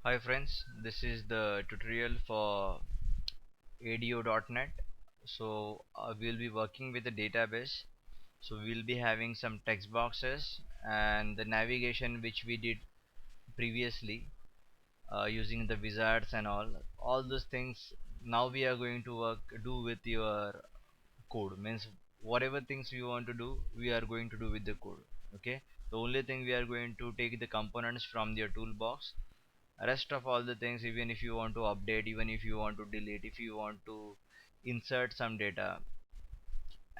Hi friends, this is the tutorial for ADO.NET. We'll be working with the database. So we'll be having some text boxes and the navigation which we did previously using the wizards and all those things. Now we are going to do with your code. Means whatever things we want to do, we are going to do with the code. Okay. The only thing we are going to take the components from your toolbox. Rest of all the things, even if you want to update, even if you want to delete, if you want to insert some data,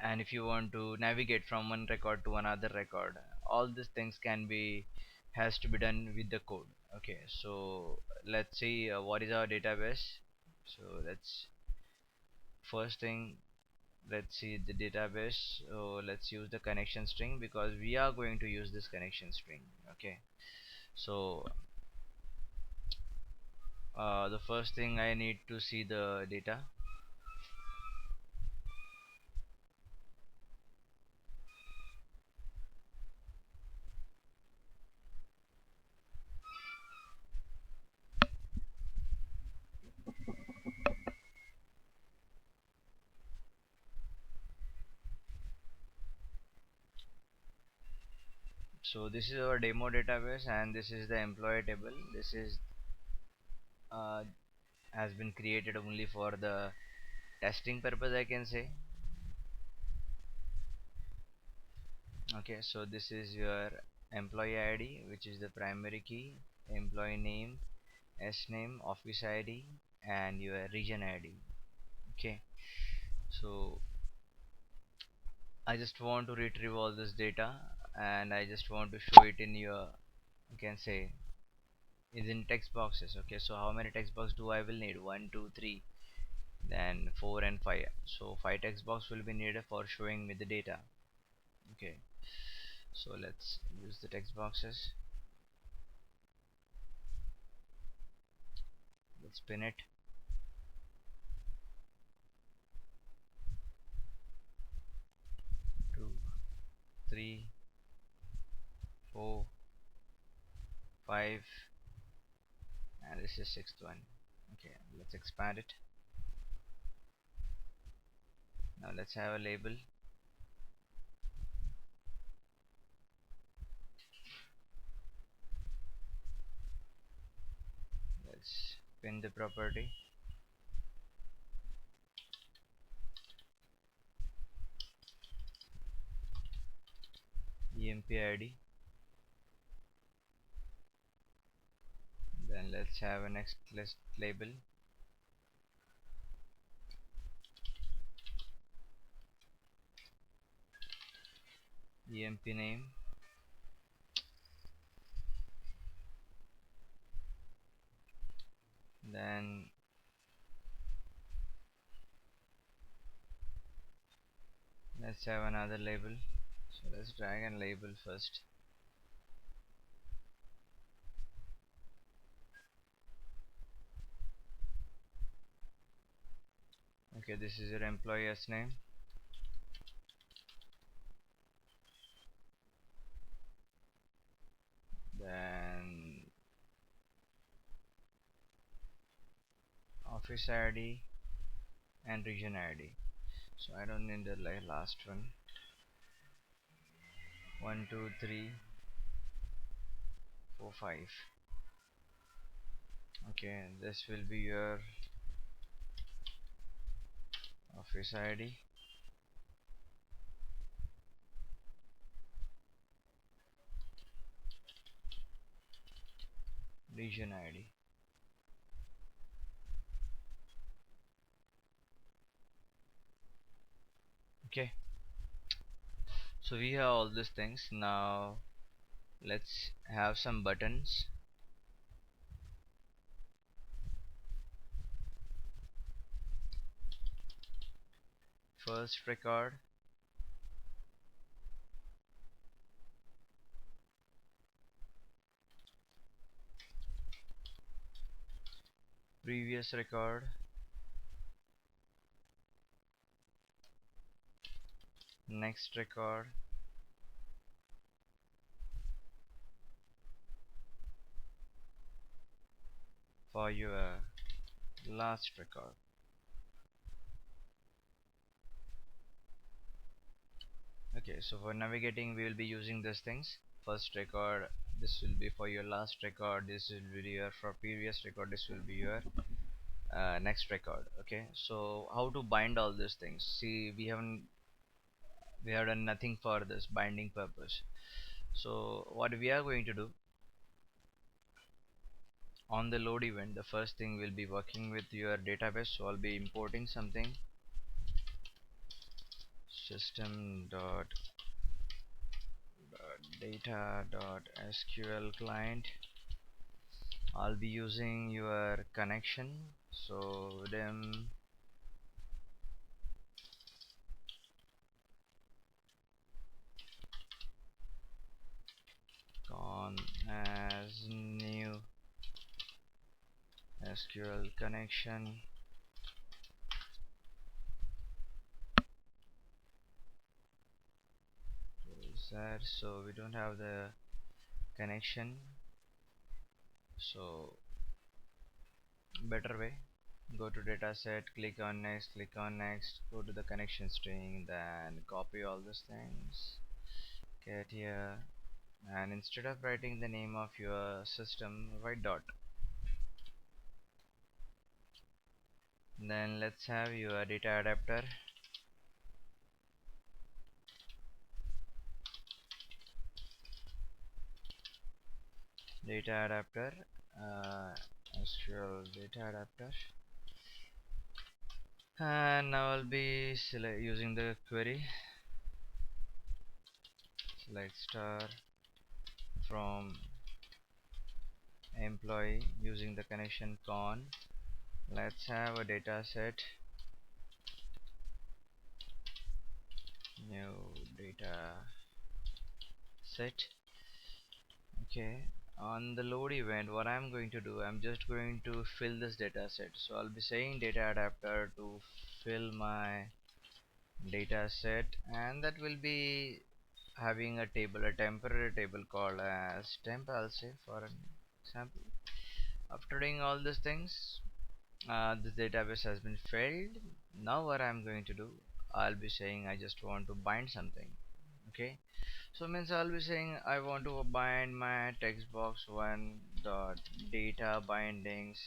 and if you want to navigate from one record to another record, all these things can be has to be done with the code. Okay, so let's see what is our database. So let's first thing, let's see the database. So let's use the connection string because we are going to use this connection string. Okay, so the first thing I need to see the data. So this is our demo database and this is the employee table. This is uh, has been created only for the testing purpose, I can say. Okay, so this is your employee ID, which is the primary key, employee name, S name, office ID, and your region ID. Okay, so I just want to retrieve all this data and I just want to show it in your, you can say, is in text boxes. Okay, so how many text boxes do I will need? One, two, three, then 4 and 5. So 5 text box will be needed for showing me the data. Okay, so let's use the text boxes. Let's pin it. 2, 3, 4, 5, and this is sixth one. Okay, let's expand it. Now let's have a label. Let's pin the property. EMP ID. Then let's have a next list label. EMP name. Then let's have another label. So let's drag and label first. Okay, this is your employer's name. Then office ID and region ID. So I don't need the last one. 1, 2, 3, 4, 5. Okay, this will be your office ID, region ID. Okay, so we have all these things. Now let's have some buttons. First record, previous record, next record, for your last record. Okay, so for navigating we will be using these things. First record, this will be for your last record, this will be your for previous record, this will be your next record. Okay, so how to bind all these things? See, we have done nothing for this binding purpose. So what we are going to do on the load event, the first thing we'll be working with your database. So I'll be importing something, system dot data dot sql client. I'll be using your connection, so them con as new sql connection. Is that so we don't have the connection, so better way, go to dataset, click on next, go to the connection string, then copy all these things, get here, and instead of writing the name of your system, write dot. Then let's have your data adapter. Data adapter, uh, SQL data adapter, and now I'll be using the query select star from employee using the connection con. Let's have a data set, new data set. Okay, on the load event, what I'm going to do, I'm just going to fill this data set. So I'll be saying data adapter to fill my data set, and that will be having a table, a temporary table called as temp, I'll say for an example. After doing all these things, this database has been filled. Now what I'm going to do, I'll be saying I just want to bind something. Okay, so means I'll be saying I want to bind my text box one dot data bindings.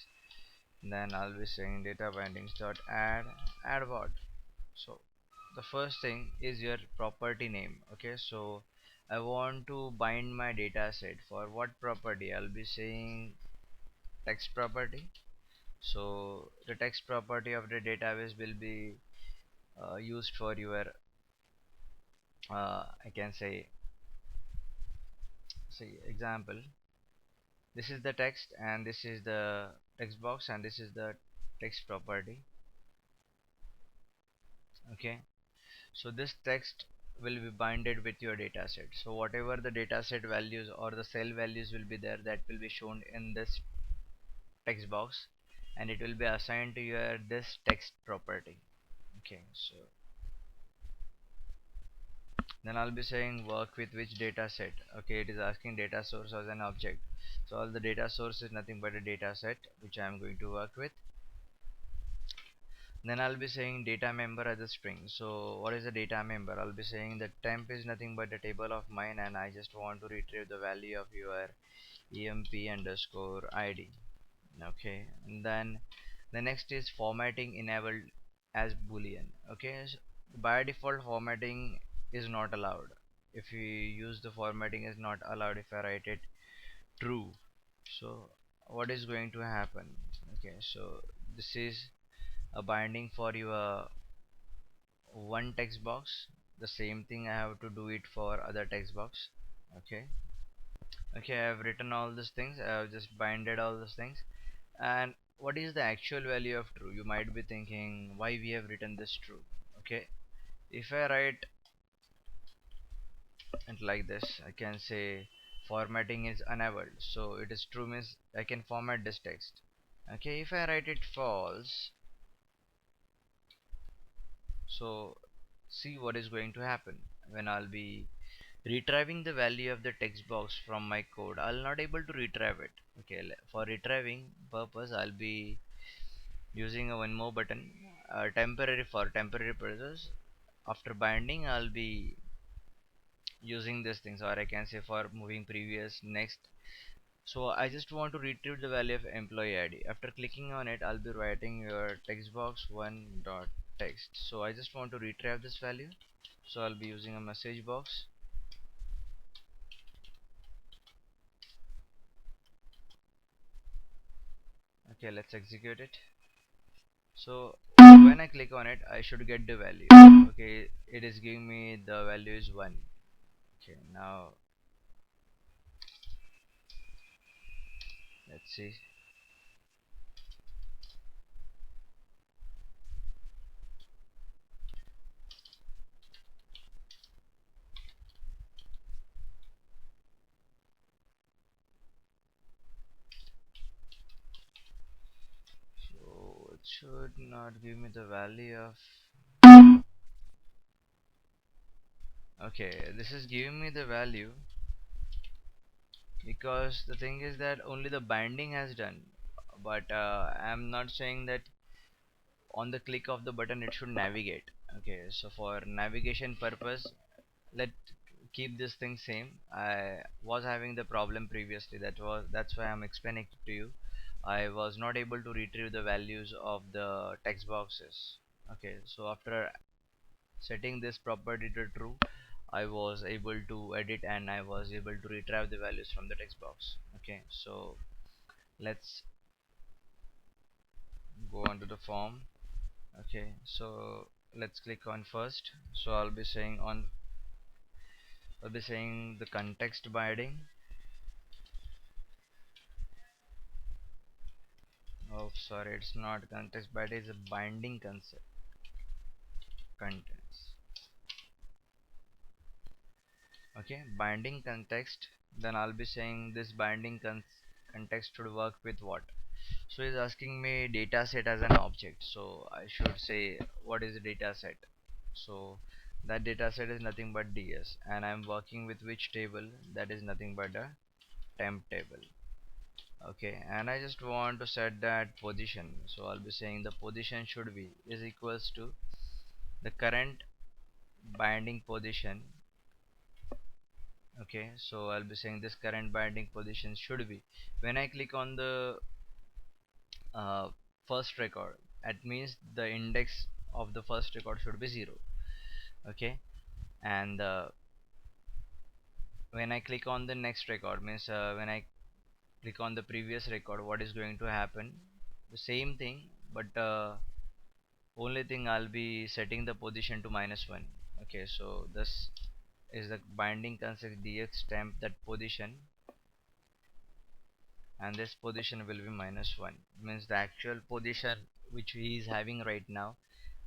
Then I'll be saying data bindings dot add what. So the first thing is your property name. Okay, so I want to bind my data set for what property. I'll be saying text property. So the text property of the database will be used for your I can say example. This is the text and this is the text box and this is the text property. Okay, so this text will be binded with your data set. So whatever the data set values or the cell values will be there, that will be shown in this text box, and it will be assigned to your this text property. Okay, so then I'll be saying work with which data set. Okay, it is asking data source as an object, so all the data source is nothing but a data set which I am going to work with. Then I'll be saying data member as a string. So what is a data member? I'll be saying that temp is nothing but a table of mine, and I just want to retrieve the value of your emp underscore id. Okay, and then the next is formatting enabled as boolean. Okay, so by default formatting is not allowed. If you use the formatting is not allowed, if I write it true, so what is going to happen? Okay, so this is a binding for your one text box. The same thing I have to do it for other text box. Okay, okay, I have written all these things, I have just binded all these things. And what is the actual value of true? You might be thinking why we have written this true. Okay, if I write it like this, I can say formatting is enabled, so it is true means I can format this text. Okay, if I write it false, so see what is going to happen when I'll be retrieving the value of the text box from my code. I'll not able to retrieve it. Okay, for retrieving purpose, I'll be using a one more button, temporary for temporary purposes. After binding, I'll be using these things, or I can say for moving previous next. So I just want to retrieve the value of employee ID. After clicking on it, I'll be writing your text box one dot text. So I just want to retrieve this value. So I'll be using a message box. Okay, let's execute it. So when I click on it, I should get the value. Okay, it is giving me the value is 1. Okay, now let's see. So it should not give me the value of. Okay, this is giving me the value because the thing is that only the binding has done, but I'm not saying that on the click of the button it should navigate. Okay, so for navigation purpose, let keep this thing same. I was having the problem previously, that's why I'm explaining it to you. I was not able to retrieve the values of the text boxes. Okay, so after setting this property to true, I was able to edit and I was able to retrieve the values from the text box. Okay, so let's go onto the form. Okay, so let's click on first. So I'll be saying the context binding. Oh, sorry, it's not context binding, it's a binding concept contents. Okay, binding context. Then I'll be saying this context should work with what. So he's asking me data set as an object. So I should say what is the data set. So that data set is nothing but DS, and I'm working with which table? That is nothing but a temp table. Okay, and I just want to set that position. So I'll be saying the position should be is equals to the current binding position. Okay, so I'll be saying this current binding position should be when I click on the uh, first record, that means the index of the first record should be 0. Okay, and when I click on the next record, means when I click on the previous record, what is going to happen? The same thing, but only thing I'll be setting the position to -1. Okay, so this is the binding concept dx temp that position, and this position will be -1, means the actual position which he is having right now,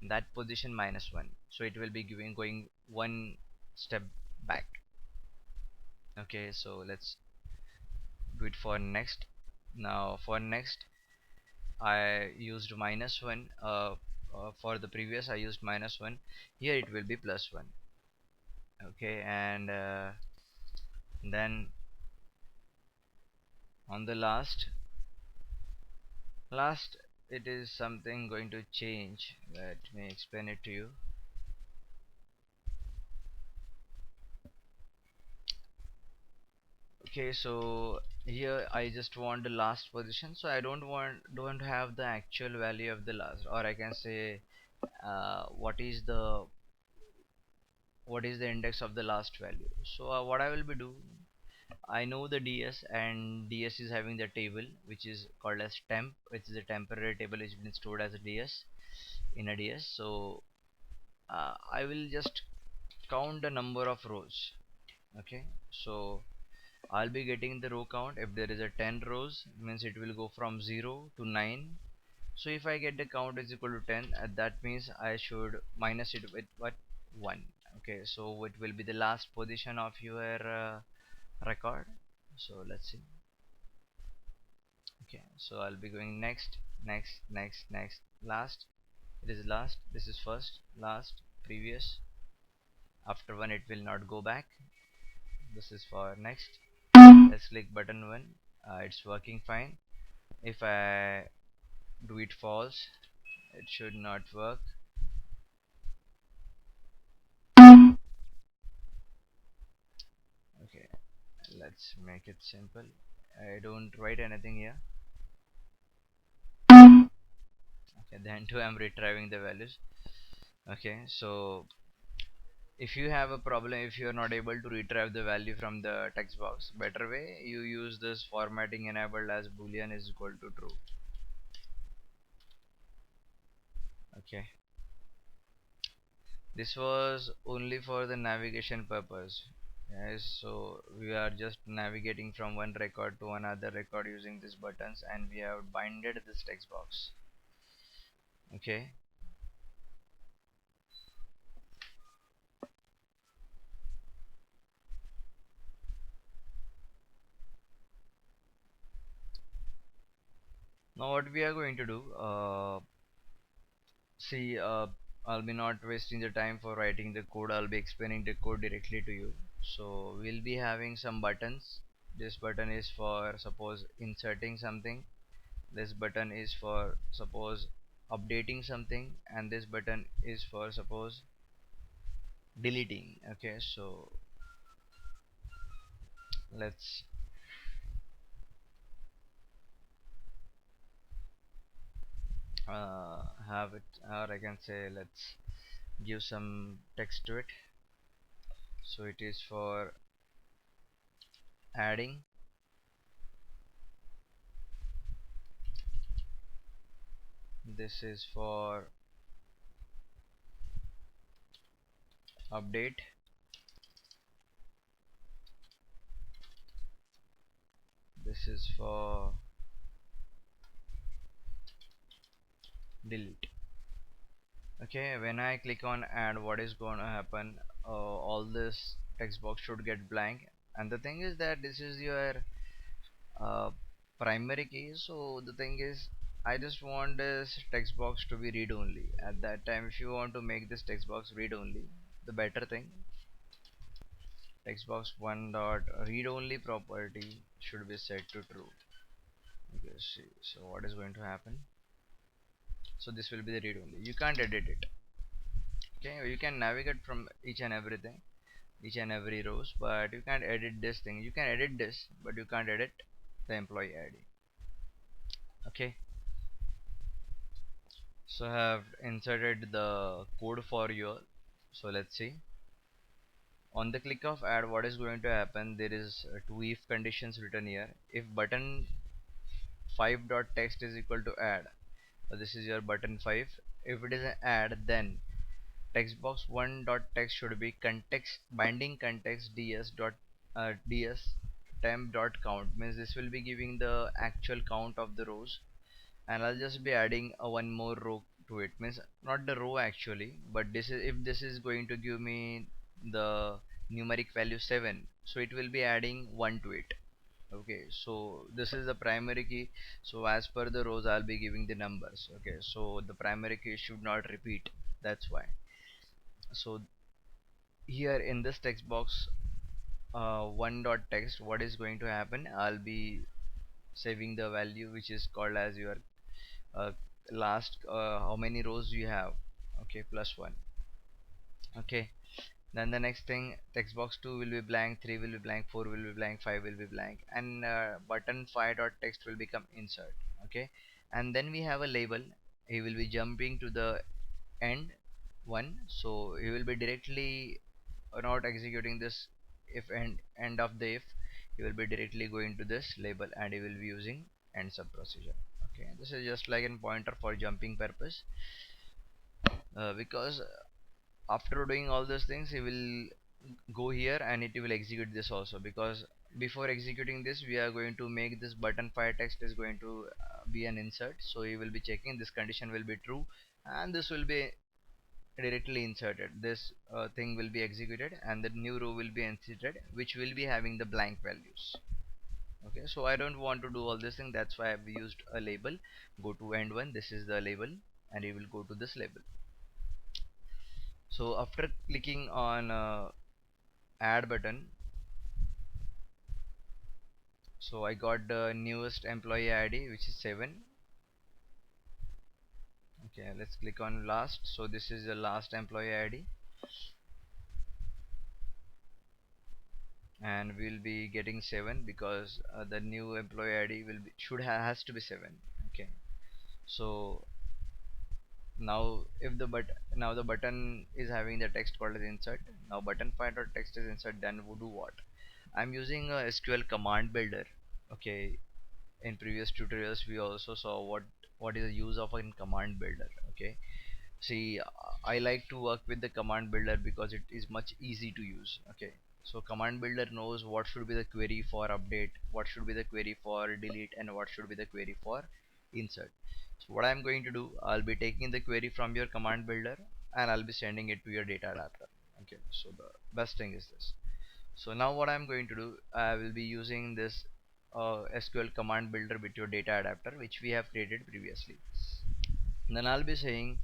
that position -1, so it will be giving going one step back. Okay, so let's do it for next. Now for next, I used -1. For the previous I used -1. Here it will be +1. Okay, and then on the last it is something going to change. Let me explain it to you. Okay, so here I just want the last position, so I don't have the actual value of the last, or I can say what is the index of the last value. So what I will be do, I know the DS, and DS is having the table which is called as temp, which is a temporary table which has been stored as a DS in a DS. So I will just count the number of rows. Okay, so I'll be getting the row count. If there is a 10 rows, means it will go from 0 to 9. So if I get the count is equal to 10, that means I should minus it with what? 1. Okay, so it will be the last position of your record. So let's see. Okay, so I'll be going next, next, last. It is last. This is first, last, previous. After one, it will not go back. this is for next. Let's click button 1. It's working fine. If I do it false, it should not work. Okay, let's make it simple. I don't write anything here. Okay, then too I'm retrieving the values. Okay, so if you have a problem, if you are not able to retrieve the value from the text box, better way you use this formatting enabled as boolean is equal to true. Okay, this was only for the navigation purpose. Yes, so we are just navigating from one record to another record using these buttons, and we have binded this text box. Okay, now what we are going to do, see, I'll be not wasting the time for writing the code. I'll be explaining the code directly to you. So we'll be having some buttons. This button is for suppose inserting something. This button is for suppose updating something, and this button is for suppose deleting. Okay, so let's have it, or I can say let's give some text to it. So it is for adding, this is for update, this is for delete. Okay, when I click on add, what is going to happen, all this text box should get blank, and the thing is that this is your uh, primary key. So the thing is, I just want this text box to be read only. At that time, if you want to make this text box read only, the better thing, text box 1 dot read only property should be set to true. Okay, see, so what is going to happen, so this will be the read only, you can't edit it. Okay, you can navigate from each and everything, each and every rows, but you can't edit this thing. You can edit this, but you can't edit the employee ID. Okay, so I have inserted the code for you. So let's see, on the click of add, what is going to happen, there is two if conditions written here. If button 5 dot text is equal to add, so this is your button 5. If it is an add, then text box 1 dot text should be context binding context ds temp dot count, means this will be giving the actual count of the rows, and I'll just be adding a one more row to it, means not the row actually, but this is, if this is going to give me the numeric value 7, so it will be adding 1 to it. Okay, so this is the primary key. So as per the rows, I'll be giving the numbers. Okay, so the primary key should not repeat, that's why. So here in this text box, one dot text, what is going to happen, I'll be saving the value which is called as your uh, last, how many rows you have. Okay, plus 1. Okay, then the next thing, text box 2 will be blank, 3 will be blank, 4 will be blank, 5 will be blank, and button 5 dot text will become insert. Okay, and then we have a label. He will be jumping to the end one, so he will be directly not executing this if end of the if, he will be directly going to this label, and he will be using end sub procedure. Okay, this is just like a pointer for jumping purpose, because after doing all those things, he will go here and it will execute this also, because before executing this, we are going to make this button fire text is going to be an insert, so he will be checking this condition will be true, and this will be directly inserted, this thing will be executed, and the new row will be inserted, which will be having the blank values. Okay, so I don't want to do all this thing, that's why I've used a label. Go to end one, this is the label, and you will go to this label. So after clicking on add button, So I got the newest employee ID, which is 7. Okay, let's click on last. So this is the last employee ID, and we'll be getting 7 because the new employee ID will be has to be 7. Okay, so now if the now the button is having the text called as insert. Now button find or text is insert, then we'll do what? I'm using a SQL command builder. Okay, in previous tutorials we also saw what is the use of a command builder. Okay, see, I like to work with the command builder because it is much easy to use. Okay, so command builder knows what should be the query for update, what should be the query for delete, and what should be the query for insert. So what I'm going to do, I'll be taking the query from your command builder and I'll be sending it to your data adapter. Okay, so the best thing is this. So now what I'm going to do, I will be using this SQL command builder with your data adapter, which we have created previously. Then I'll be saying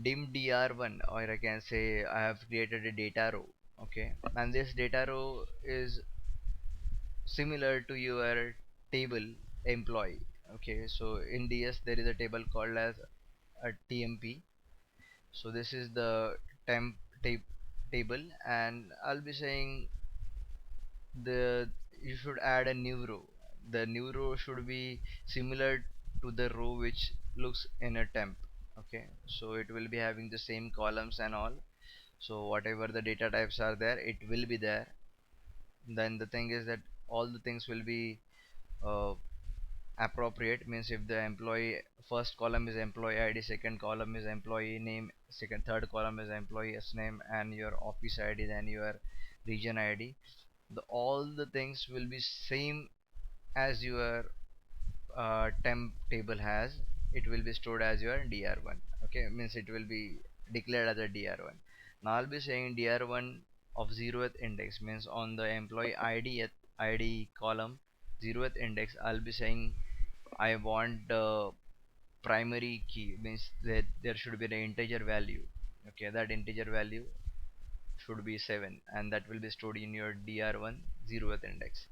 dim dr1, or I can say I have created a data row. Okay, and this data row is similar to your table employee. Okay, so in DS there is a table called as a TMP. So this is the temp tape table, and I'll be saying the you should add a new row. The new row should be similar to the row which looks in a temp. Okay, so it will be having the same columns and all. So whatever the data types are there, it will be there. Then the thing is that all the things will be uh, appropriate. Means if the employee first column is employee ID, second column is employee name, third column is employee's name, and your office ID, then your region ID, all the things will be same as your temp table has. It will be stored as your dr1. Okay, means it will be declared as a dr1. Now I'll be saying dr1 of 0th index, means on the employee id column 0th index, I'll be saying I want the primary key, means that there should be the integer value. Okay, that integer value should be 7, and that will be stored in your dr1 0th index.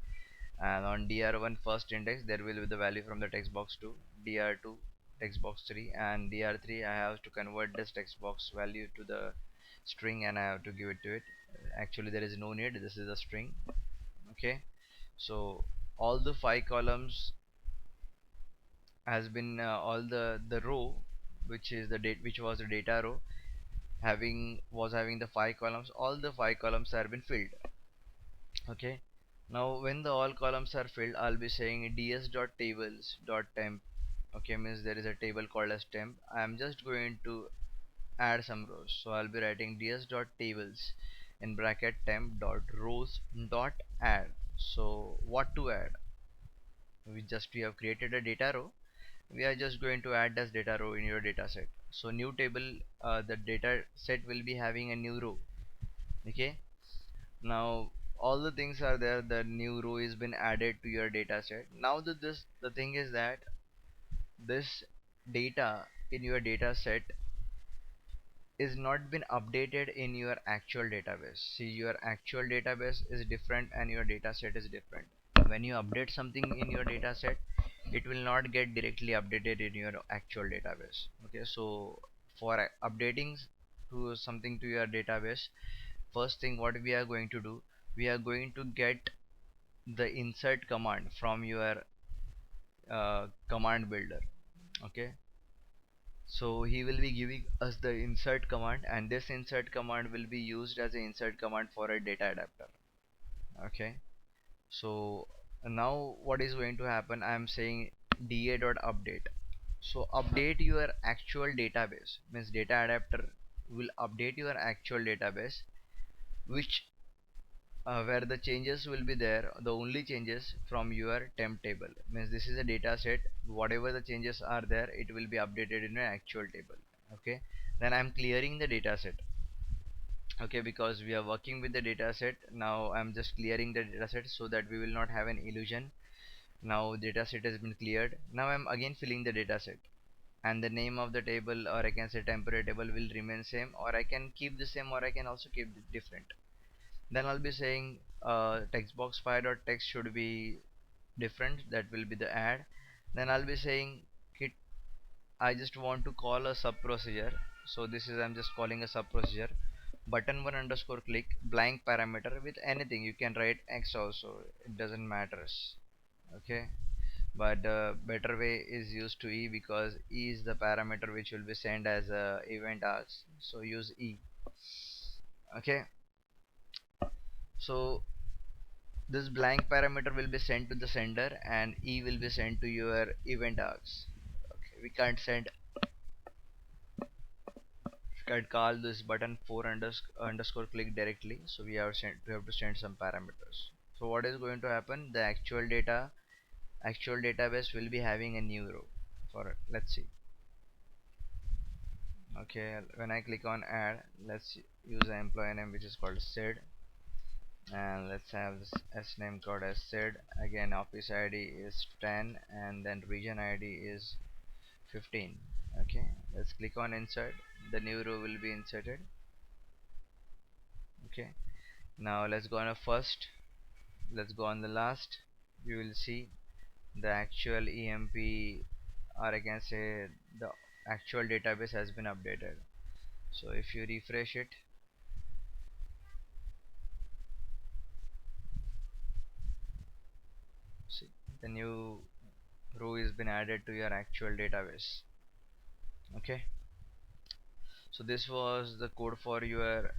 And on dr1 first index there will be the value from the text box to dr2 text box 3, and dr3 I have to convert this text box value to the string and I have to give it to it. Actually there is no need, this is a string. Okay, so all the five columns has been all the row which is the date, which was the data row, having the five columns, all the five columns have been filled. Okay, now when the all columns are filled, I'll be saying ds.tables.temp. Okay, means there is a table called as temp. I'm just going to add some rows, so I'll be writing ds.tables in bracket temp dot rows dot add. So what to add? We have created a data row, we are just going to add this data row in your data set. So new table, the data set will be having a new row. Okay, now all the things are there, the new row is been added to your data set. Now the thing is that this data in your data set is not been updated in your actual database. See, your actual database is different and your data set is different. When you update something in your data set, it will not get directly updated in your actual database. Okay, so for updating to something to your database, first thing what we are going to do, we are going to get the insert command from your command builder. Okay, so he will be giving us the insert command, and this insert command will be used as an insert command for a data adapter. Okay, so now what is going to happen, I am saying da.update. So update your actual database, means data adapter will update your actual database, which where the changes will be there, the only changes from your temp table, means this is a data set, whatever the changes are there it will be updated in your actual table. Okay, then I'm clearing the data set. Okay, because we are working with the data set, now I'm just clearing the data set so that we will not have an illusion. Now data set has been cleared, now I'm again filling the data set, and the name of the table, or I can say temporary table, will remain same, or I can keep the same, or I can also keep it different. Then I'll be saying text box file or text should be different, that will be the add. Then I'll be saying kit. I just want to call a sub procedure, so this is I'm just calling a sub procedure. Button one underscore click blank parameter with anything. You can write X also, it doesn't matters. Okay, but the better way is use to E, because E is the parameter which will be sent as a event args, so use E. Okay, so this blank parameter will be sent to the sender and E will be sent to your event args. Okay, we can't call this button for underscore click directly, so we have to send some parameters. So what is going to happen, the actual database will be having a new row for it. Let's see. Okay, when I click on add, let's use the employee name which is called Sid, and let's have this S name called as Sid. Again, office ID is 10 and then region ID is 15. Okay, let's click on insert. The new row will be inserted. Okay, now let's go on a first, let's go on the last. You will see the actual EMP, or I can say the actual database has been updated. So if you refresh it, see the new row has been added to your actual database. Okay, so this was the code for your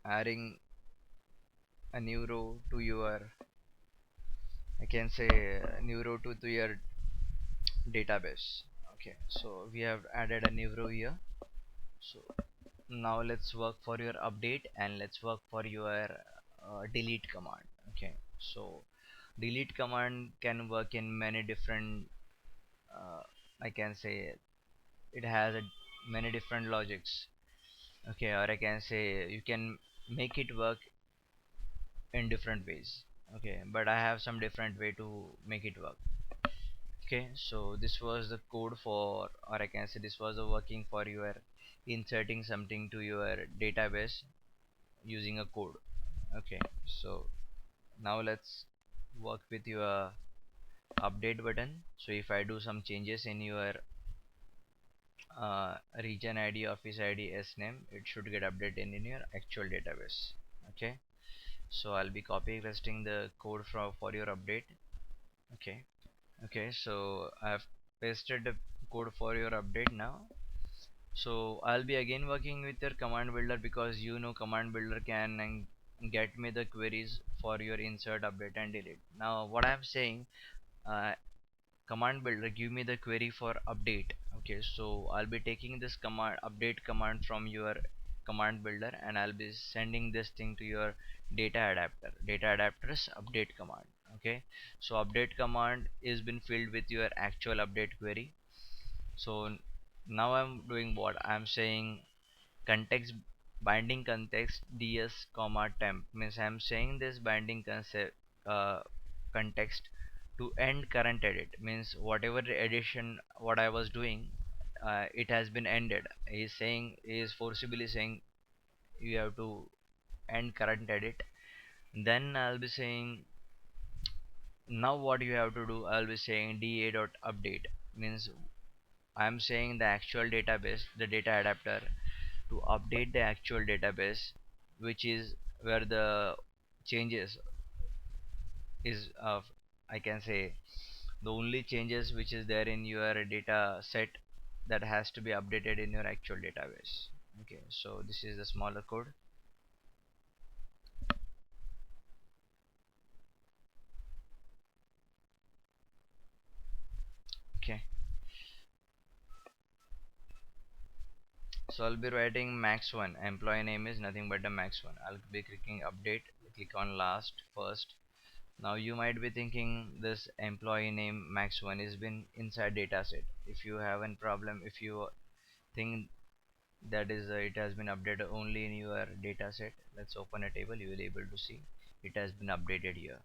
adding a new row to your, I can say, new row to your database. Okay, so we have added a new row here. So now let's work for your update and let's work for your delete command. Okay, so delete command can work in many different, uh, I can say, it has many different logics. Okay, or I can say you can make it work in different ways. Okay, but I have some different way to make it work. Okay, so this was the code for, or I can say this was the working for your inserting something to your database using a code. Okay, so now let's work with your update button. So if I do some changes in your region ID, office ID, S name, it should get updated in your actual database. Okay, so I'll be copy pasting the code for your update. Okay, okay, so I've pasted the code for your update now. So I'll be again working with your command builder, because command builder can get me the queries for your insert, update and delete. Now what I'm saying, uh, command builder give me the query for update. Okay, so I'll be taking this command update command from your command builder and I'll be sending this thing to your data adapters update command. Okay, so update command is been filled with your actual update query. So now I'm doing what I'm saying, context binding context ds comma temp, means I'm saying this binding concept, context to end current edit, means whatever the edition what I was doing, it has been ended. He is forcibly saying you have to end current edit. Then I'll be saying, now what you have to do, I'll be saying da dot update, means I'm saying the actual database, the data adapter, to update the actual database, which is where the changes is of, I can say, the only changes which is there in your data set that has to be updated in your actual database. Okay, so this is the smaller code. Okay, so I'll be writing max1, employee name is nothing but the max1. I'll be clicking update, click on last first. Now you might be thinking this employee name max1 is been inside dataset. If you have a problem, if you think that is it has been updated only in your dataset, let's open a table, you will be able to see it has been updated here.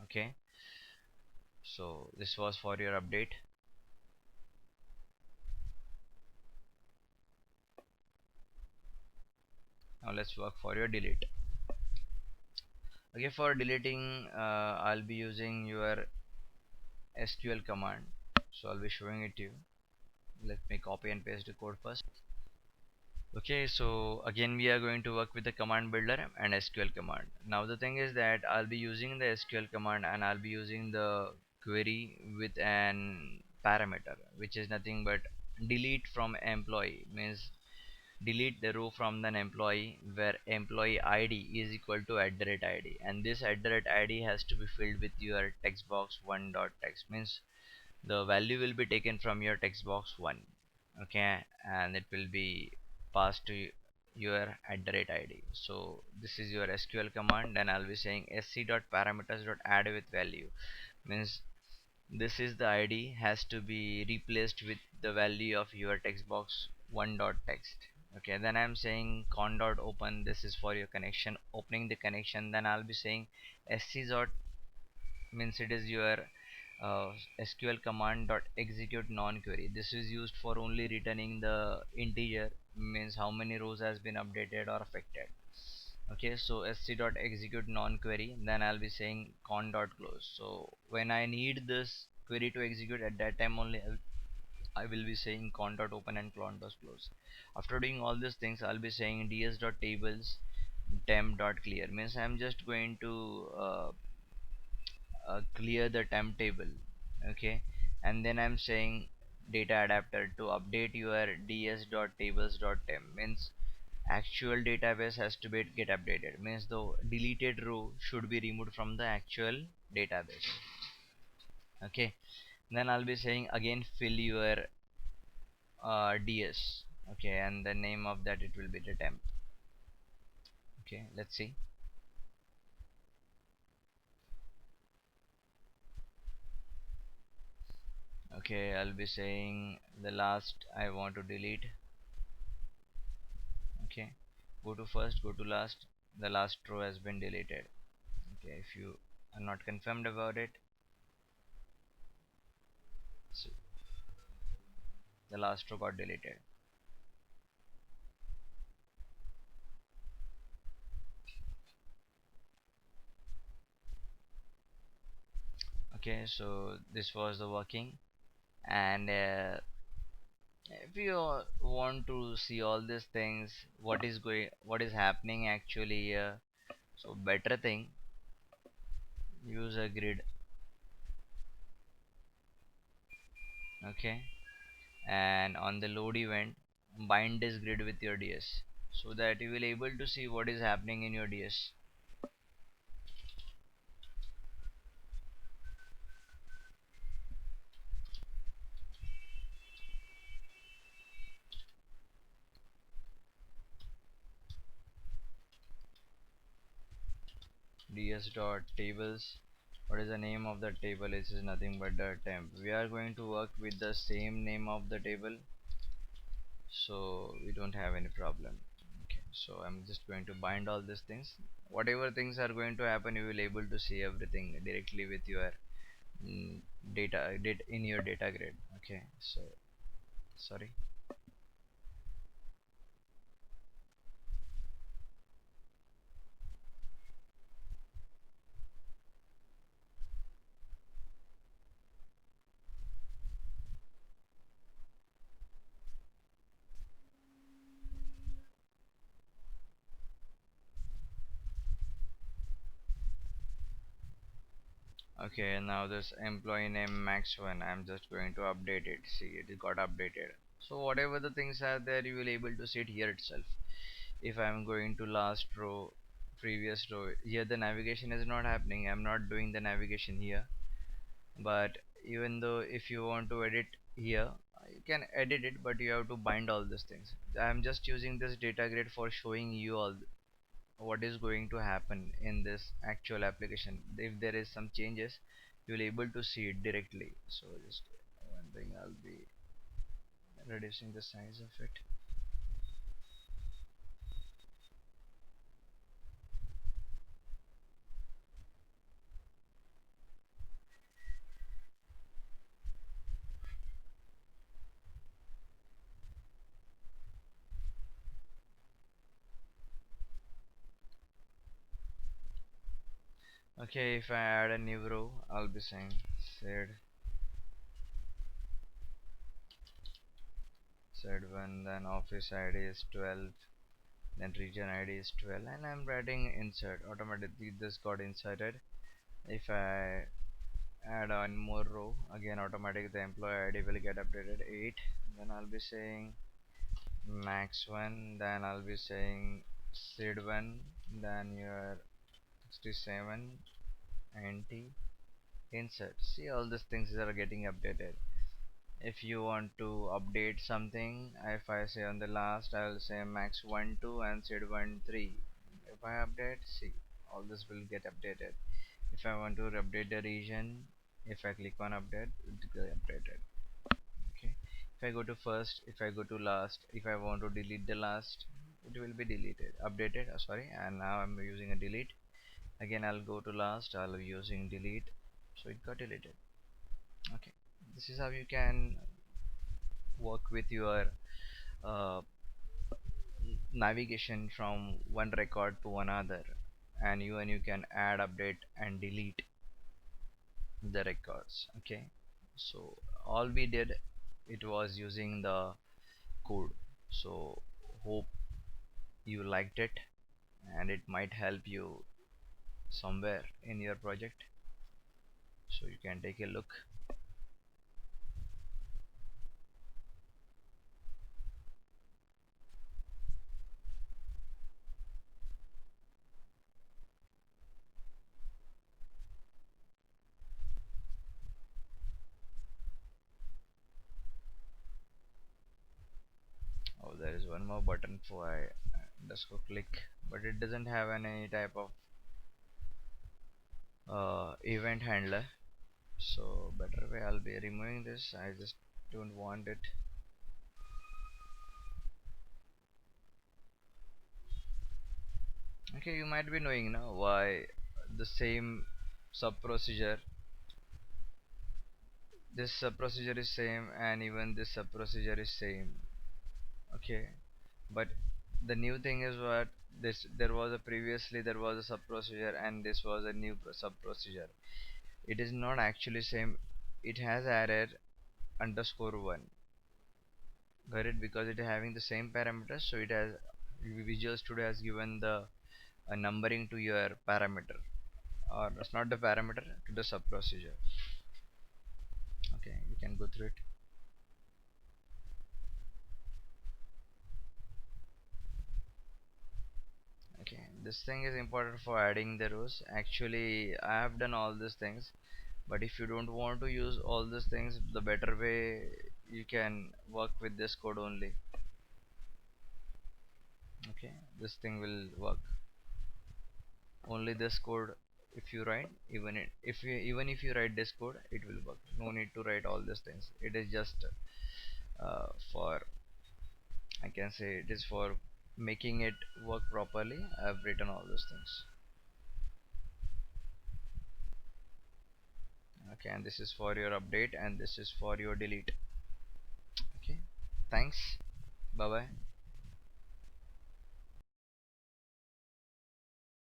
Okay, so this was for your update. Now let's work for your delete. Okay, for deleting I'll be using your SQL command, so I'll be showing it to you. Let me copy and paste the code first. Okay, so again we are going to work with the command builder and SQL command. Now the thing is that I'll be using the SQL command and I'll be using the query with an parameter which is nothing but delete from employee, means delete the row from an employee where employee ID is equal to @ID, and this @ID has to be filled with your text box one dot text, means the value will be taken from your text box 1. Okay, and it will be passed to your @ID. So this is your SQL command. Then I'll be saying sc.parameters.add with value, means this is the ID has to be replaced with the value of your text box 1 dot text. Okay, then I'm saying con dot open, this is for your connection, opening the connection. Then I'll be saying sc dot, means it is your uh, SQL command dot execute non-query. This is used for only returning the integer, means how many rows has been updated or affected. Okay, so sc dot execute non-query. Then I'll be saying con dot close. So when I need this query to execute, at that time only I will be saying con dot open and con dot close. After doing all these things, I'll be saying ds dot tables temp dot clear, means I'm just going to clear the temp table. Okay, and then I'm saying data adapter to update your ds.tables.temp, means actual database has to be get updated, means the deleted row should be removed from the actual database. Okay, then I'll be saying again fill your ds. Okay, and the name of that it will be the temp. Okay, let's see. Okay, I'll be saying the last I want to delete. Okay, go to first, go to last, the last row has been deleted. Okay, if you are not confirmed about it, so the last row got deleted. Okay, so this was the working. And if you want to see all these things, what is happening actually here, so better thing, use a grid. Okay, and on the load event, bind this grid with your ds, so that you will able to see what is happening in your ds. ds dot tables, what is the name of the table? This is nothing but the temp. We are going to work with the same name of the table, so we don't have any problem. Okay, so I'm just going to bind all these things. Whatever things are going to happen, you will able to see everything directly with your mm, data in your data grid. Okay, so sorry. Okay, now this employee name max1, I'm just going to update it. See, it got updated. So whatever the things are there, you will able to see it here itself. If I'm going to last row, previous row, here the navigation is not happening. I'm not doing the navigation here. But even though if you want to edit here, you can edit it, but you have to bind all these things. I'm just using this data grid for showing you all what is going to happen in this actual application. If there is some changes, you will able to see it directly. So just one thing, I'll be reducing the size of it. Okay, if I add a new row, I'll be saying Z1, then office ID is 12, then region ID is 12, and I'm writing insert. Automatically this got inserted. If I add one more row, again automatically the employee ID will get updated 8. Then I'll be saying max1, then I'll be saying sid1, then your 67 90 insert. See, all these things are getting updated. If you want to update something, if I say on the last, I'll say max 1 2 and sid 1 3. If I update, see, all this will get updated. If I want to update the region, if I click on update, it will get updated. Okay, if I go to first, if I go to last, if I want to delete the last, it will be deleted, updated, sorry. And now I'm using a delete. Again, I'll go to last, I'll be using delete, so it got deleted. Okay, this is how you can work with your uh, navigation from one record to another, and you can add, update, and delete the records. Okay, so all we did, it was using the code. So hope you liked it, and it might help you somewhere in your project, so you can take a look. Oh, there is one more button for I underscore click, but it doesn't have any type of event handler. So better way, I'll be removing this. I just don't want it. Okay, you might be knowing now why the same sub procedure, this sub procedure is same, and even this sub procedure is same. Okay, but the new thing is what, this there was a previously there was a sub procedure and this was a new sub procedure. It is not actually same. It has added underscore one. Got it? Because it is having the same parameters, so it has Visual Studio has given the a numbering to your parameter, or that's not the parameter, to the sub procedure. Okay, you can go through it. Okay, this thing is important for adding the rows. Actually, I have done all these things, but if you don't want to use all these things, the better way, you can work with this code only. Okay, this thing will work only this code. If you write, even if you write this code, it will work. No need to write all these things. It is just for, I can say, it is for making it work properly. I've written all those things. Okay, and this is for your update, and this is for your delete. Okay, thanks. Bye bye.